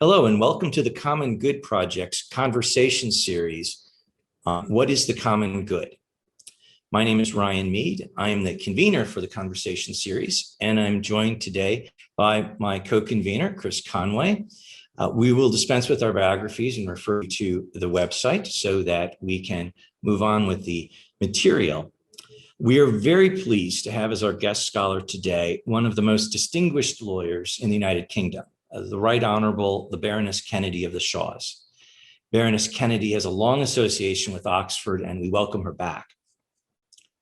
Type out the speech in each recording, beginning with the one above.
Hello, and welcome to the Common Good Project's conversation series, What is the Common Good? My name is Ryan Mead. I am the convener for the conversation series, and I'm joined today by my co-convener, Chris Conway. We will dispense with our biographies and refer you to the website so that we can move on with the material. We are very pleased to have as our guest scholar today one of the most distinguished lawyers in the United Kingdom, the Right Honorable the Baroness Kennedy of the Shaws. Baroness Kennedy has a long association with Oxford, and we welcome her back.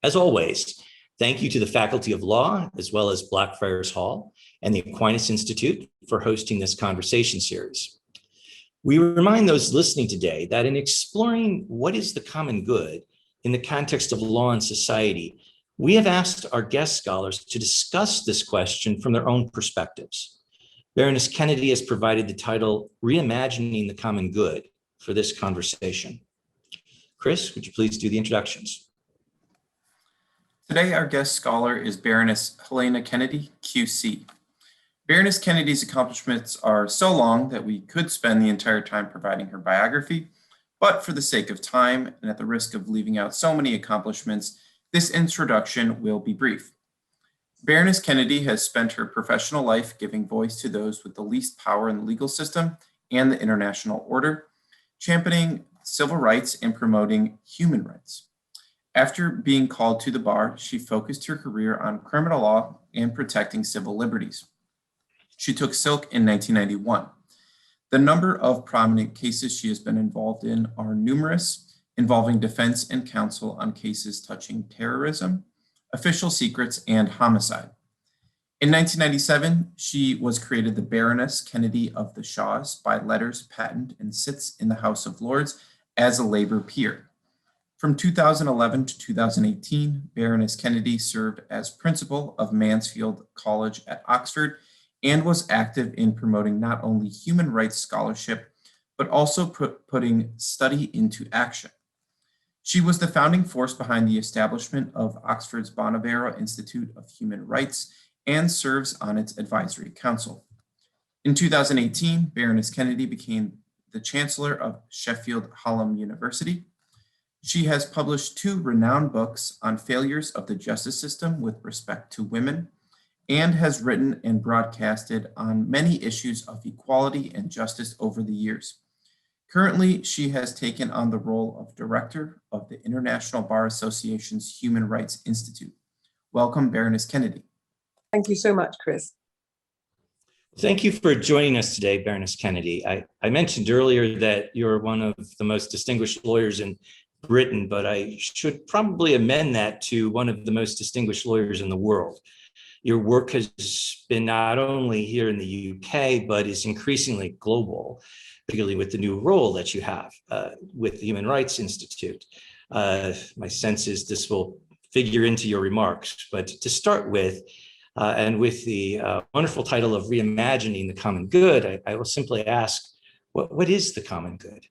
As always, thank you to the Faculty of Law, as well as Blackfriars Hall and the Aquinas Institute for hosting this conversation series. We remind those listening today that in exploring what is the common good in the context of law and society, we have asked our guest scholars to discuss this question from their own perspectives. Baroness Kennedy has provided the title, Reimagining the Common Good, for this conversation. Chris, would you please do the introductions? Today, our guest scholar is Baroness Helena Kennedy, QC. Baroness Kennedy's accomplishments are so long that we could spend the entire time providing her biography, but for the sake of time and at the risk of leaving out so many accomplishments, this introduction will be brief. Baroness Kennedy has spent her professional life giving voice to those with the least power in the legal system and the international order, championing civil rights and promoting human rights. After being called to the bar, she focused her career on criminal law and protecting civil liberties. She took silk in 1991. The number of prominent cases she has been involved in are numerous, involving defense and counsel on cases touching terrorism, official secrets, and homicide. In 1997, she was created the Baroness Kennedy of the Shaws by letters patent and sits in the House of Lords as a Labour peer. From 2011 to 2018, Baroness Kennedy served as principal of Mansfield College at Oxford and was active in promoting not only human rights scholarship, but also putting study into action. She was the founding force behind the establishment of Oxford's Bonavera Institute of Human Rights and serves on its advisory council. In 2018, Baroness Kennedy became the Chancellor of Sheffield Hallam University. She has published 2 renowned books on failures of the justice system with respect to women, and has written and broadcasted on many issues of equality and justice over the years. Currently, she has taken on the role of Director of the International Bar Association's Human Rights Institute. Welcome, Baroness Kennedy. Thank you so much, Chris. Thank you for joining us today, Baroness Kennedy. I mentioned earlier that you're one of the most distinguished lawyers in Britain, but I should probably amend that to one of the most distinguished lawyers in the world. Your work has been not only here in the UK, but is increasingly global, particularly with the new role that you have with the Human Rights Institute. My sense is this will figure into your remarks, but to start with, and with the wonderful title of Reimagining the Common Good, I will simply ask, what is the common good?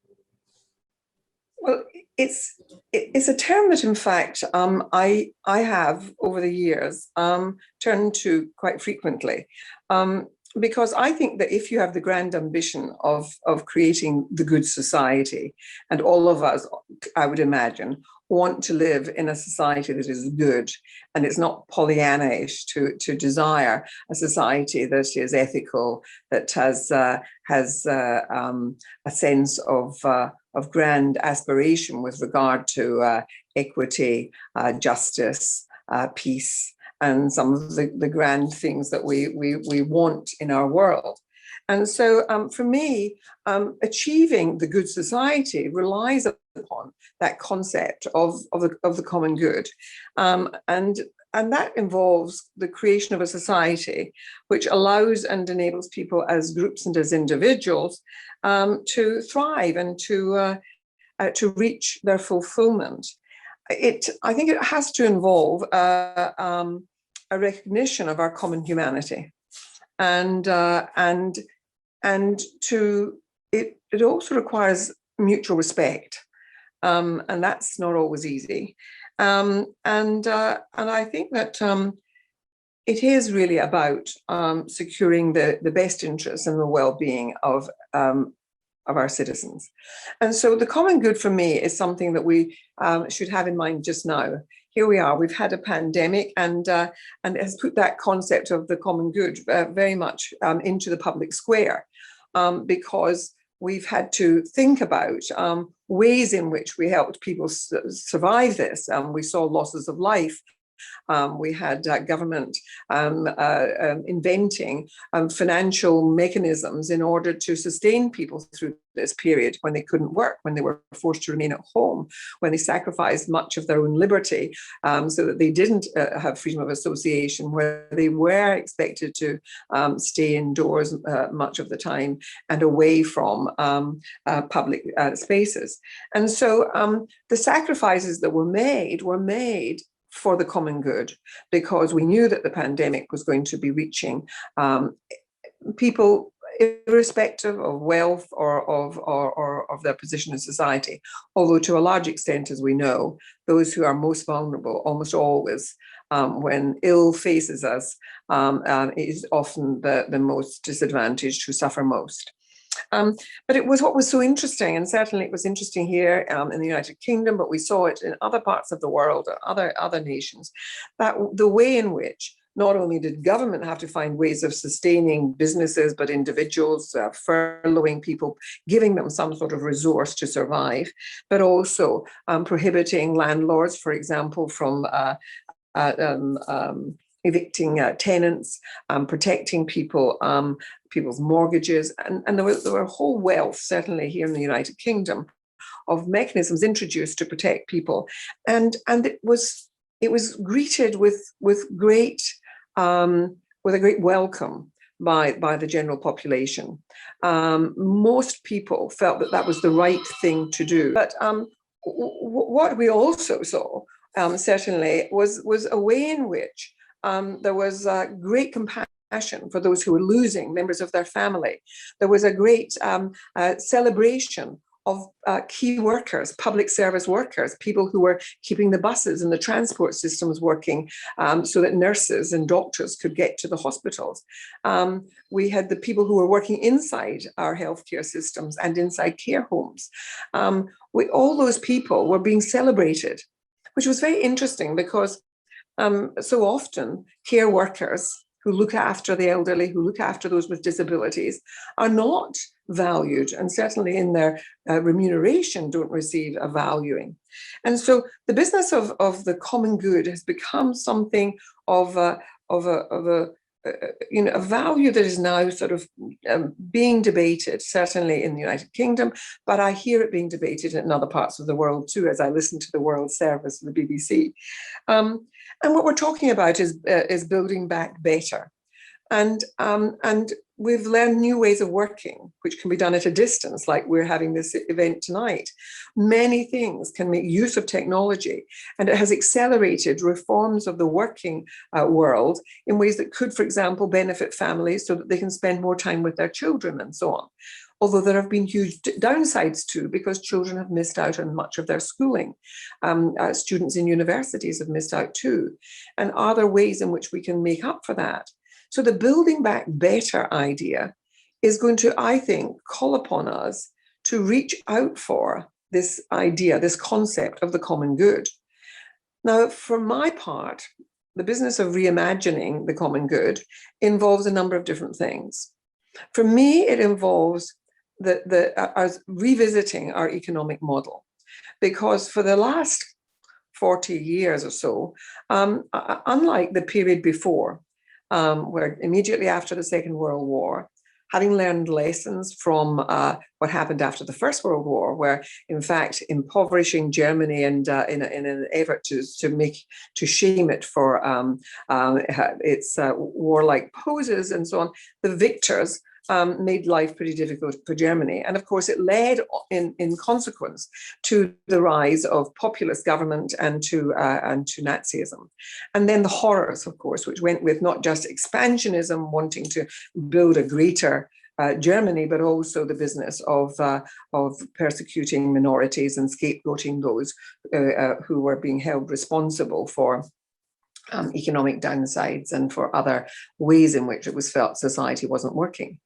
Well, it's a term that, in fact, I have over the years turned to quite frequently, because I think that if you have the grand ambition of creating the good society, and all of us, I would imagine, want to live in a society that is good, and it's not Pollyannish to desire a society that is ethical, that has a sense of grand aspiration with regard to equity, justice, peace, and some of the grand things that we want in our world. And so for me, achieving the good society relies upon that concept of the common good. And that involves the creation of a society which allows and enables people as groups and as individuals to thrive and to reach their fulfillment. I think it has to involve a recognition of our common humanity, and it also requires mutual respect, and that's not always easy. And I think that it is really about securing the best interests and the well-being of our citizens. And so the common good for me is something that we should have in mind just now. Here we are, we've had a pandemic, and it has put that concept of the common good very much into the public square, because we've had to think about ways in which we helped people survive this. We saw losses of life. We had government inventing financial mechanisms in order to sustain people through this period when they couldn't work, when they were forced to remain at home, when they sacrificed much of their own liberty so that they didn't have freedom of association, where they were expected to stay indoors much of the time and away from public spaces. And so the sacrifices that were made for the common good, because we knew that the pandemic was going to be reaching people irrespective of wealth or of their position in society. Although to a large extent, as we know, those who are most vulnerable almost always, when ill faces us, is often the most disadvantaged who suffer most. But it was what was so interesting, and certainly it was interesting here in the United Kingdom, but we saw it in other parts of the world, other nations, that the way in which not only did government have to find ways of sustaining businesses, but individuals, furloughing people, giving them some sort of resource to survive, but also prohibiting landlords, for example, from evicting tenants, protecting people's mortgages, and there were a whole wealth, certainly here in the United Kingdom, of mechanisms introduced to protect people, and it was greeted with a great welcome by the general population. Most people felt that was the right thing to do, but what we also saw certainly was a way in which there was great compassion for those who were losing members of their family. There was a great celebration of key workers, public service workers, people who were keeping the buses and the transport systems working so that nurses and doctors could get to the hospitals. We had the people who were working inside our healthcare systems and inside care homes. All those people were being celebrated, which was very interesting because so often care workers who look after the elderly, who look after those with disabilities, are not valued, and certainly in their remuneration don't receive a valuing. And so the business of the common good has become something of a value that is now sort of being debated, certainly in the United Kingdom, but I hear it being debated in other parts of the world too, as I listen to the World Service of the BBC. And what we're talking about is building back better. And we've learned new ways of working, which can be done at a distance, like we're having this event tonight. Many things can make use of technology, and it has accelerated reforms of the working world in ways that could, for example, benefit families so that they can spend more time with their children and so on. Although there have been huge downsides too, because children have missed out on much of their schooling. Students in universities have missed out too. And are there ways in which we can make up for that? So the building back better idea is going to, I think, call upon us to reach out for this idea, this concept of the common good. Now, for my part, the business of reimagining the common good involves a number of different things. For me, it involves revisiting our economic model, because for the last 40 years or so, unlike the period before, where immediately after the Second World War, having learned lessons from what happened after the First World War, where in fact impoverishing Germany and in an effort to shame it for its warlike poses and so on, the victors made life pretty difficult for Germany. And of course, it led in consequence to the rise of populist government and to Nazism. And then the horrors, of course, which went with not just expansionism, wanting to build a greater Germany, but also the business of persecuting minorities and scapegoating those who were being held responsible for economic downsides and for other ways in which it was felt society wasn't working.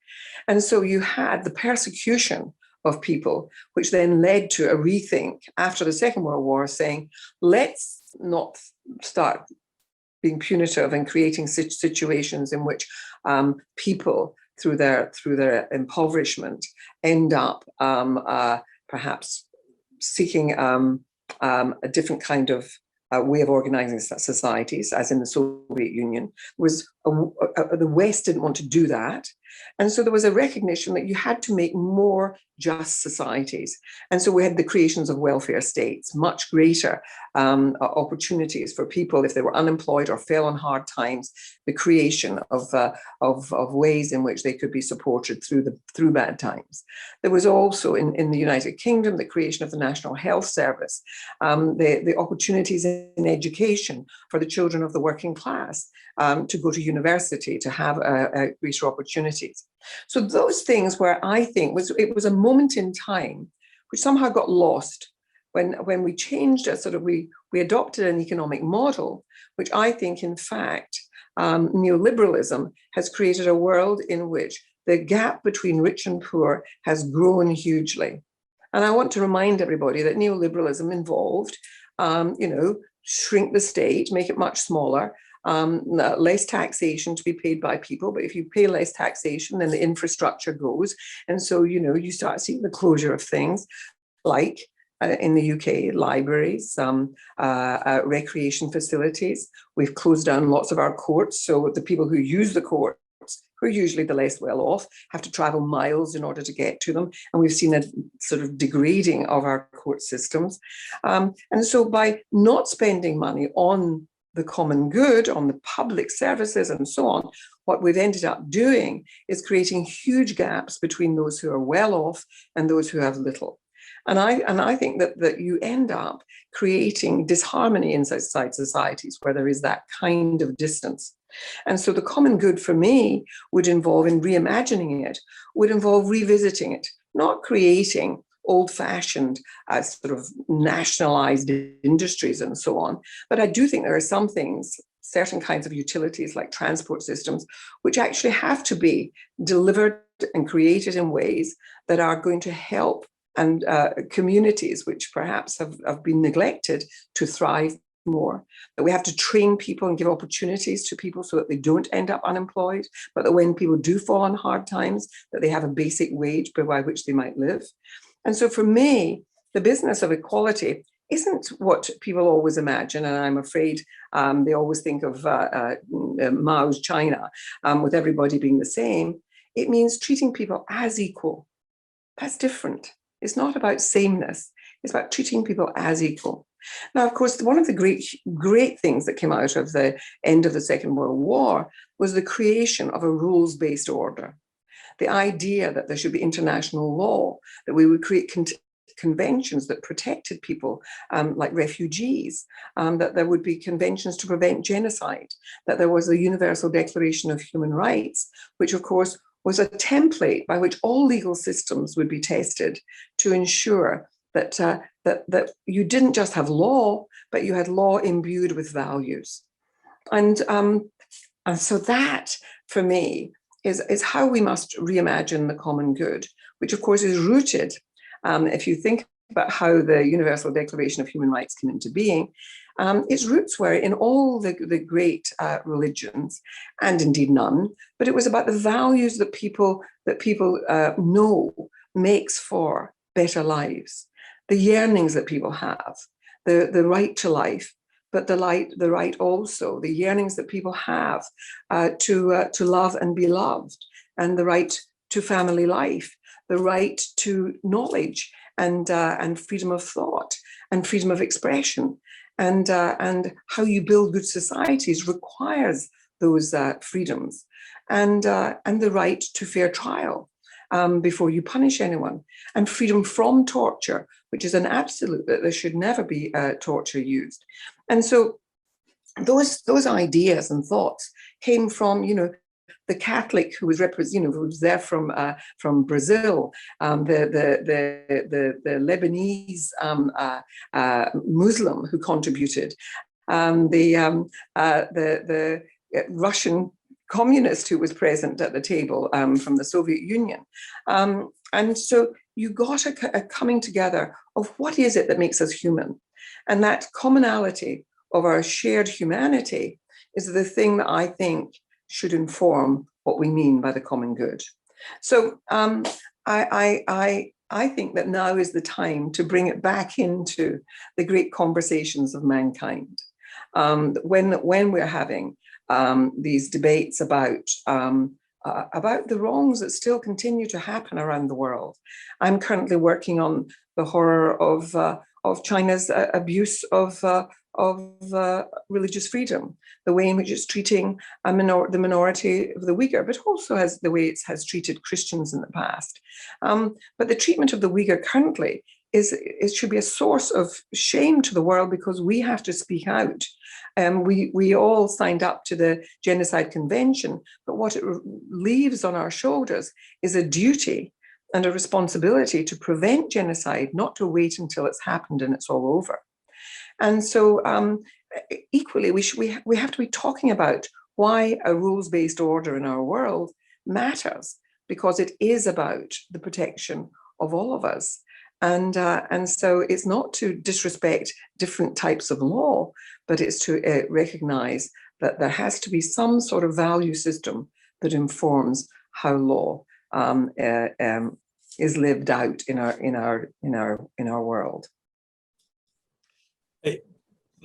And so you had the persecution of people, which then led to a rethink after the Second World War, saying, let's not start being punitive and creating situations in which people, through their impoverishment, end up perhaps seeking a different kind of way of organizing societies, as in the Soviet Union. The West didn't want to do that. And so there was a recognition that you had to make more just societies. And so we had the creations of welfare states, much greater opportunities for people if they were unemployed or fell on hard times, the creation of ways in which they could be supported through bad times. There was also in the United Kingdom the creation of the National Health Service, the opportunities in education for the children of the working class to go to university, to have greater opportunities. So those things where I think it was a moment in time which somehow got lost when we changed we adopted an economic model, which I think in fact neoliberalism has created a world in which the gap between rich and poor has grown hugely. And I want to remind everybody that neoliberalism involved, shrink the state, make it much smaller, less taxation to be paid by people. But if you pay less taxation, then the infrastructure goes. And so, you start seeing the closure of things like in the UK, libraries, recreation facilities. We've closed down lots of our courts. So the people who use the courts, who are usually the less well off, have to travel miles in order to get to them. And we've seen a sort of degrading of our court systems. And so by not spending money on the common good, on the public services and so on, what we've ended up doing is creating huge gaps between those who are well off and those who have little. And I think that you end up creating disharmony inside societies where there is that kind of distance. And so the common good for me would involve, in reimagining it, would involve revisiting it, not creating old-fashioned sort of nationalized industries and so on. But I do think there are some things, certain kinds of utilities like transport systems, which actually have to be delivered and created in ways that are going to help and communities which perhaps have been neglected to thrive more. That we have to train people and give opportunities to people so that they don't end up unemployed, but that when people do fall on hard times, that they have a basic wage by which they might live. And so for me, the business of equality isn't what people always imagine. And I'm afraid they always think of Mao's China with everybody being the same. It means treating people as equal. That's different. It's not about sameness. It's about treating people as equal. Now, of course, one of the great things that came out of the end of the Second World War was the creation of a rules-based order. The idea that there should be international law, that we would create conventions that protected people like refugees, that there would be conventions to prevent genocide, that there was the Universal Declaration of Human Rights, which of course was a template by which all legal systems would be tested to ensure that you didn't just have law, but you had law imbued with values. And so that, for me, is how we must reimagine the common good, which of course is rooted, if you think about how the Universal Declaration of Human Rights came into being, its roots were in all the great religions, and indeed none, but it was about the values that people know makes for better lives, the yearnings that people have, the right to life, but the right also, the yearnings that people have to love and be loved, and the right to family life, the right to knowledge and freedom of thought and freedom of expression, and how you build good societies requires those freedoms, and the right to fair trial before you punish anyone, and freedom from torture, which is an absolute, that there should never be torture used. And so those ideas and thoughts came from, the Catholic who was who was there from Brazil, the Lebanese Muslim who contributed, the Russian communist who was present at the table from the Soviet Union. And so you got a coming together of what is it that makes us human. And that commonality of our shared humanity is the thing that I think should inform what we mean by the common good. So I think that now is the time to bring it back into the great conversations of mankind. When we're having these debates about the wrongs that still continue to happen around the world. I'm currently working on the horror of China's abuse of religious freedom, the way in which it's treating the minority of the Uyghur, but also as the way it has treated Christians in the past. But the treatment of the Uyghur currently should be a source of shame to the world, because we have to speak out. We all signed up to the Genocide Convention, but what it leaves on our shoulders is a duty and a responsibility to prevent genocide, not to wait until it's happened and it's all over. And so equally, we have to be talking about why a rules-based order in our world matters, because it is about the protection of all of us. And so it's not to disrespect different types of law, but it's to recognize that there has to be some sort of value system that informs how law is lived out in our world.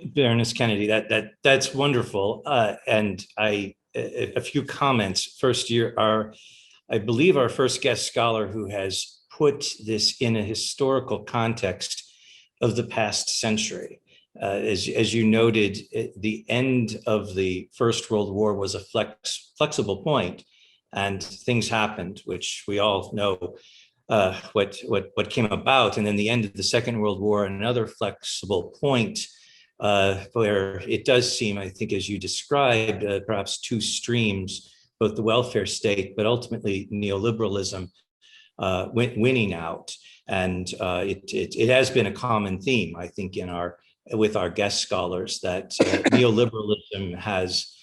Baroness Kennedy, that's wonderful. And a few comments. First, I believe our first guest scholar who has put this in a historical context of the past century. As you noted, the end of the First World War was a flexible point, and things happened, which we all know what came about. And then the end of the Second World War, another flexible point, where it does seem, I think, as you described, perhaps two streams, both the welfare state, but ultimately neoliberalism winning out. And it has been a common theme, I think, with our guest scholars, that neoliberalism has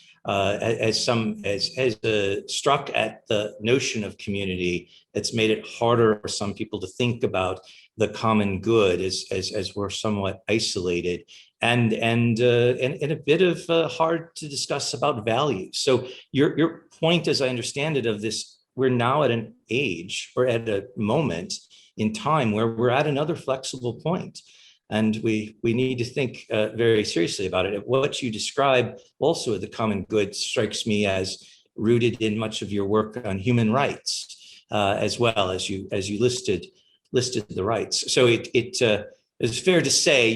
struck at the notion of community. It's made it harder for some people to think about the common good as we're somewhat isolated, and a bit of hard to discuss about values. So your point, as I understand it, of this, we're now at an age or at a moment in time where we're at another flexible point. And we need to think very seriously about it. What you describe also, the common good, strikes me as rooted in much of your work on human rights, as well as you listed the rights. So it's fair to say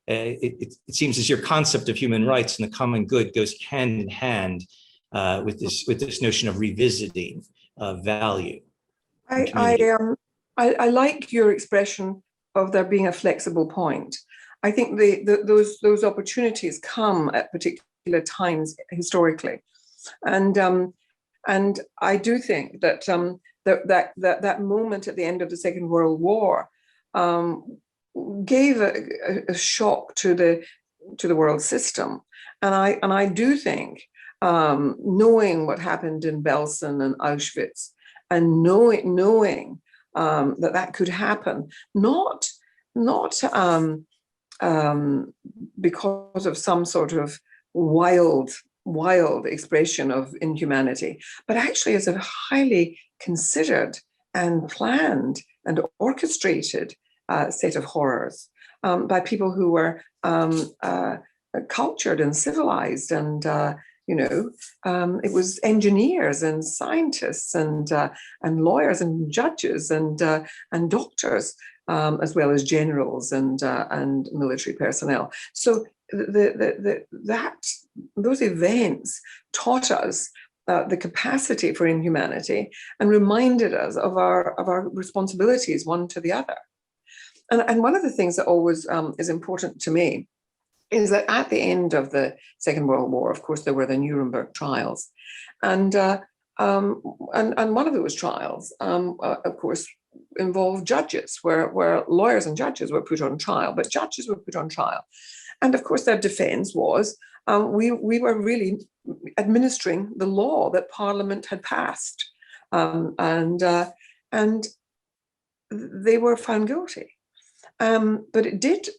it seems as your concept of human rights and the common good goes hand in hand with this notion of revisiting value. I like your expression of there being a flexible point. I think those opportunities come at particular times historically, and I do think that that moment at the end of the Second World War gave a shock to the world system, and I do think knowing what happened in Belsen and Auschwitz, and knowing that could happen, not because of some sort of wild expression of inhumanity, but actually as a highly considered and planned and orchestrated set of horrors by people who were cultured and civilized, and it was engineers and scientists and lawyers and judges and doctors, as well as generals and military personnel. So those events taught us the capacity for inhumanity and reminded us of our responsibilities one to the other. And one of the things that always is important to me is that at the end of the Second World War, of course, there were the Nuremberg trials, and one of those trials, of course, involved judges, where lawyers and judges were put on trial, but judges were put on trial, And of course, their defense was we were really administering the law that Parliament had passed. And they were found guilty. But it did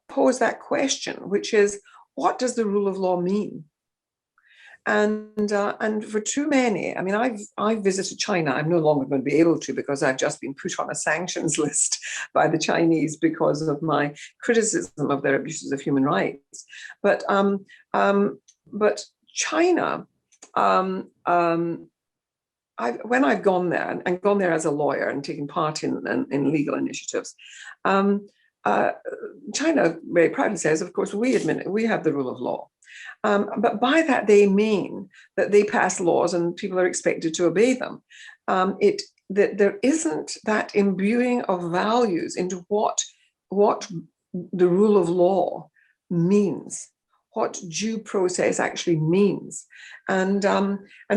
pose that question, which is, what does the rule of law mean? And for too many, I mean, I've visited China. I'm no longer going to be able to because I've just been put on a sanctions list by the Chinese because of my criticism of their abuses of human rights. But China, when I've gone there and gone there as a lawyer and taken part in legal initiatives, China very proudly says, of course, we have the rule of law. But by that, they mean that they pass laws and people are expected to obey them. That there isn't that imbuing of values into what the rule of law means, what due process actually means. And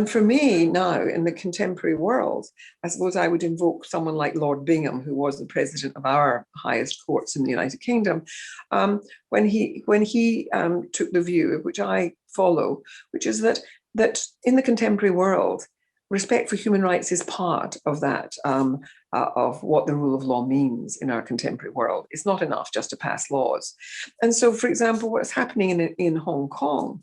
for me now, in the contemporary world, I suppose I would invoke someone like Lord Bingham, who was the president of our highest courts in the United Kingdom, when he took the view, which I follow, which is that in the contemporary world, respect for human rights is part of that, of what the rule of law means in our contemporary world. It's not enough just to pass laws. And so, for example, what's happening in Hong Kong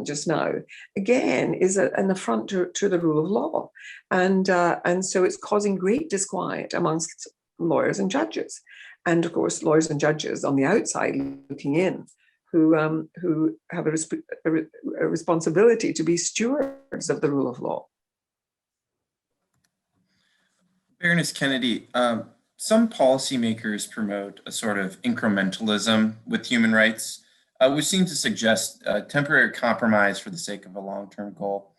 just now, again, is an affront to the rule of law. And so it's causing great disquiet amongst lawyers and judges. And of course, lawyers and judges on the outside looking in, who have a responsibility to be stewards of the rule of law. Baroness Kennedy, some policymakers promote a sort of incrementalism with human rights, which seems to suggest a temporary compromise for the sake of a long-term goal,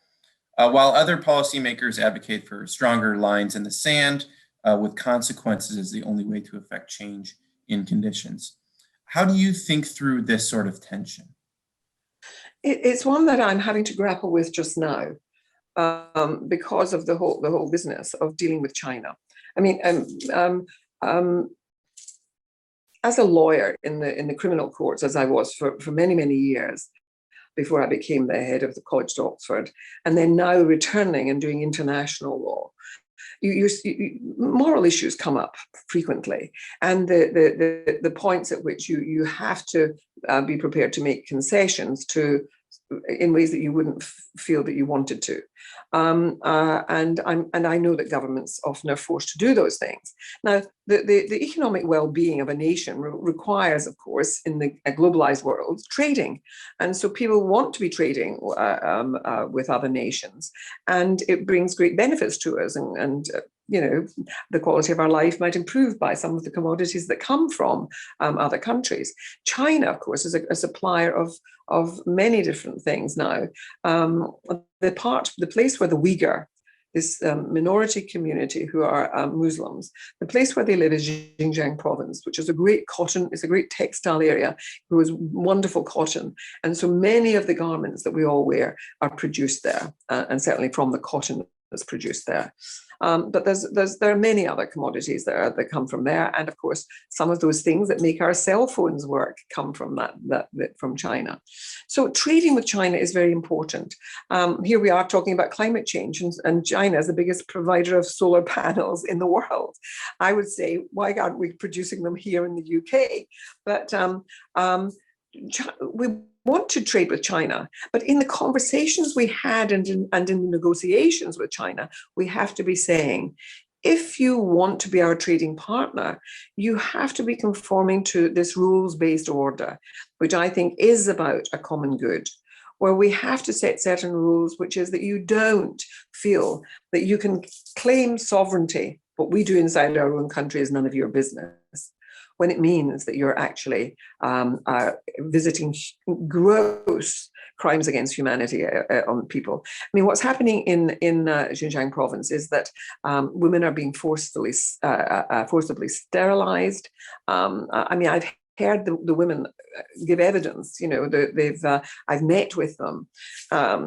while other policymakers advocate for stronger lines in the sand with consequences as the only way to affect change in conditions. How do you think through this sort of tension? It's one that I'm having to grapple with just now. Because of the whole business of dealing with China. I mean, as a lawyer in the criminal courts, as I was for many, many years before I became the head of the College to Oxford, and then now returning and doing international law, moral issues come up frequently, and the points at which you have to be prepared to make concessions in ways that you wouldn't feel that you wanted to. And I know that governments often are forced to do those things. Now, the economic well-being of a nation requires, of course, in a globalized world, trading. And so people want to be trading with other nations, and it brings great benefits to us. And you know, the quality of our life might improve by some of the commodities that come from other countries. China, of course, is a supplier of many different things now. The place where the Uyghur, this minority community who are Muslims, the place where they live is Xinjiang province, which is a great textile area, grows wonderful cotton. And so many of the garments that we all wear are produced there, and certainly from the cotton that's produced there. But there are many other commodities that come from there, and of course, some of those things that make our cell phones work come from from China. So trading with China is very important. Here we are talking about climate change, and China is the biggest provider of solar panels in the world. I would say, why aren't we producing them here in the UK? But we want to trade with China, but in the conversations we had and in the negotiations with China, we have to be saying, if you want to be our trading partner, you have to be conforming to this rules-based order, which I think is about a common good, where we have to set certain rules, which is that you don't feel that you can claim sovereignty. What we do inside our own country is none of your business, when it means that you're actually visiting gross crimes against humanity on people. I mean, what's happening in Xinjiang province is that women are being forcibly sterilized. I mean, I've heard the women give evidence. You know, I've met with them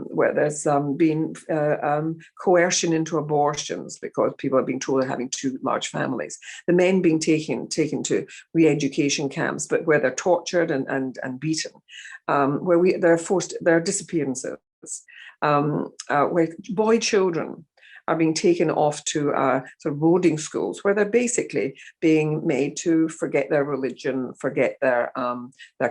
where there's been coercion into abortions because people are being told they're having too large families. The men being taken to re-education camps, but where they're tortured and beaten, where there are disappearances, where boy children are being taken off to sort of boarding schools where they're basically being made to forget their religion, forget their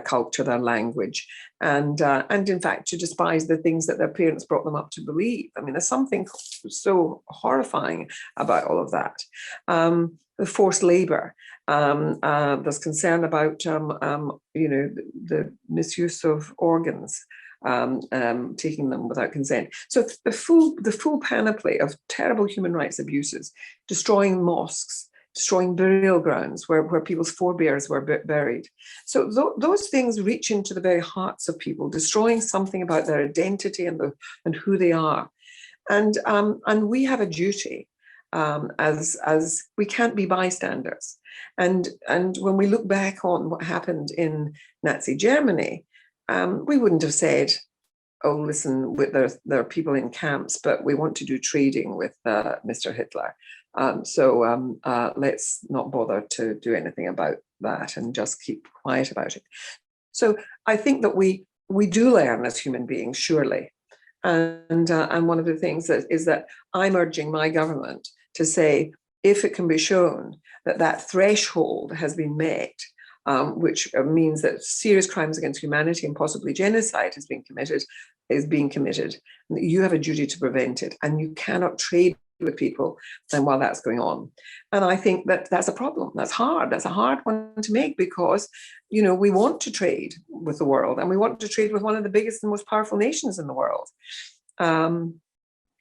culture, their language, and in fact to despise the things that their parents brought them up to believe. I mean, there's something so horrifying about all of that. The forced labor. There's concern about the misuse of organs. Taking them without consent. So the full panoply of terrible human rights abuses, destroying mosques, destroying burial grounds where people's forebears were buried. So those things reach into the very hearts of people, destroying something about their identity and who they are. And we have a duty as we can't be bystanders. And when we look back on what happened in Nazi Germany, we wouldn't have said, oh, listen, there are people in camps, but we want to do trading with Mr. Hitler. So let's not bother to do anything about that and just keep quiet about it. So I think that we do learn as human beings, surely. And one of the things is that I'm urging my government to say, if it can be shown that threshold has been met, which means that serious crimes against humanity and possibly genocide is being committed, you have a duty to prevent it, and you cannot trade with people then while that's going on. And I think that's a problem. That's hard. That's a hard one to make because, you know, we want to trade with the world, and we want to trade with one of the biggest and most powerful nations in the world.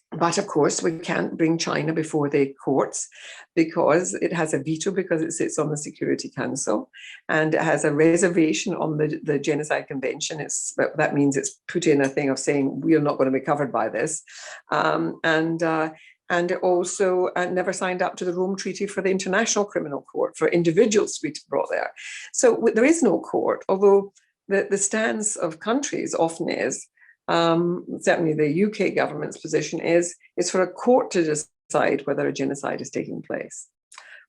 But of course, we can't bring China before the courts because it has a veto, because it sits on the Security Council, and it has a reservation on the Genocide Convention. That means it's put in a thing of saying we are not going to be covered by this. And it also never signed up to the Rome Treaty for the International Criminal Court for individuals to be brought there. So there is no court, although the stance of countries often is, certainly the UK government's position is for a court to decide whether a genocide is taking place.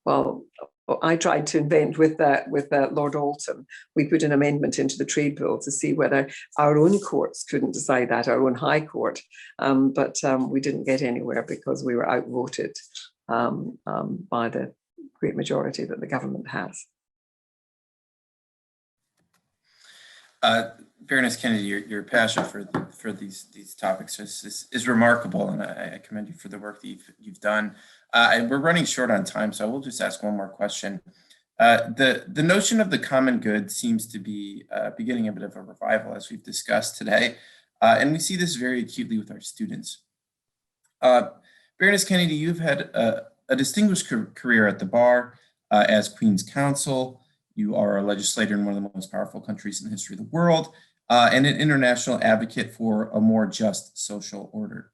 Well, I tried to invent with Lord Alton. We put an amendment into the trade bill to see whether our own courts couldn't decide that, our own high court, but we didn't get anywhere because we were outvoted by the great majority that the government has. Baroness Kennedy, your passion for these topics is remarkable, and I commend you for the work that you've done. And we're running short on time, so I will just ask one more question. The notion of the common good seems to be beginning a bit of a revival, as we've discussed today, and we see this very acutely with our students. Baroness Kennedy, you've had a distinguished career at the bar as Queen's Counsel. You are a legislator in one of the most powerful countries in the history of the world, and an international advocate for a more just social order.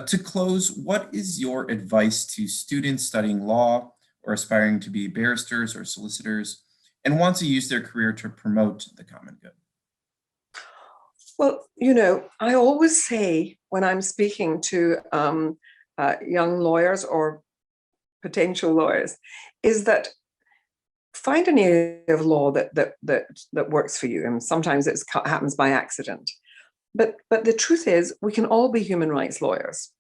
To close, what is your advice to students studying law or aspiring to be barristers or solicitors and want to use their career to promote the common good? Well, you know, I always say when I'm speaking to young lawyers or potential lawyers, is that find an area of law that works for you, and sometimes it happens by accident. But the truth is, we can all be human rights lawyers.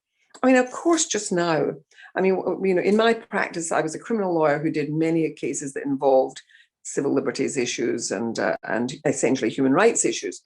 I mean, of course, just now, I mean, you know, in my practice, I was a criminal lawyer who did many cases that involved civil liberties issues and essentially human rights issues.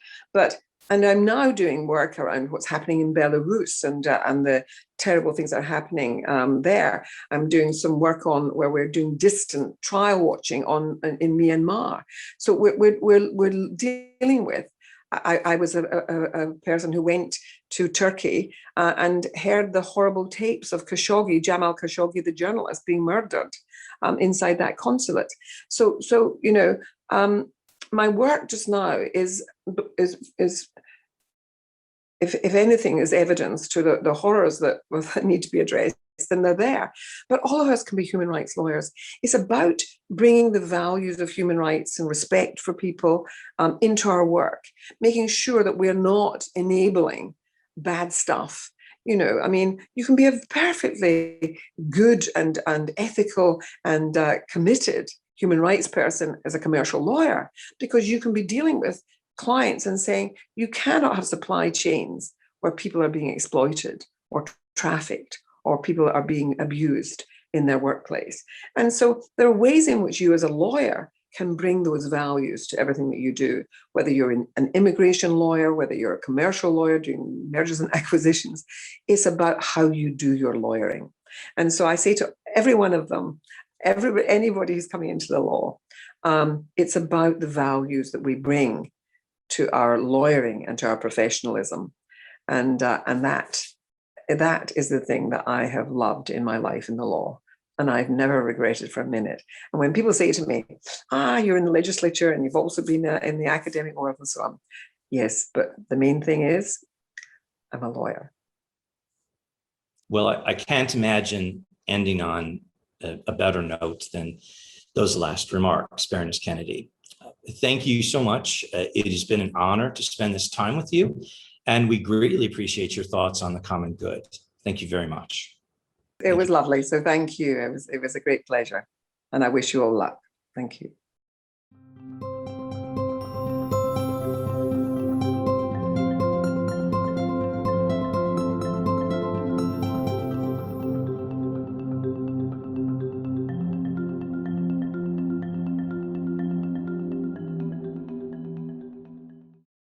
And I'm now doing work around what's happening in Belarus and the terrible things that are happening there. I'm doing some work on where we're doing distant trial watching in Myanmar. So we're dealing with. I was a person who went to Turkey and heard the horrible tapes of Khashoggi, Jamal Khashoggi, the journalist, being murdered inside that consulate. So you know, my work just now is if anything is evidence to the horrors that need to be addressed, then they're there. But all of us can be human rights lawyers. It's about bringing the values of human rights and respect for people into our work, making sure that we're not enabling bad stuff. You know, I mean, you can be a perfectly good and ethical and committed human rights person as a commercial lawyer, because you can be dealing with clients and saying you cannot have supply chains where people are being exploited or trafficked or people are being abused in their workplace. And so there are ways in which you as a lawyer can bring those values to everything that you do, whether you're an immigration lawyer, whether you're a commercial lawyer doing mergers and acquisitions. It's about how you do your lawyering. And so I say to every one of them, anybody who's coming into the law, it's about the values that we bring to our lawyering and to our professionalism. And that is the thing that I have loved in my life in the law. And I've never regretted for a minute. And when people say to me, you're in the legislature and you've also been in the academic world and so on. Yes, but the main thing is I'm a lawyer. Well, I can't imagine ending on a better note than those last remarks, Baroness Kennedy. Thank you so much. It has been an honor to spend this time with you, and we greatly appreciate your thoughts on the common good. Thank you very much. It was lovely. So thank you. It was a great pleasure. And I wish you all luck. Thank you.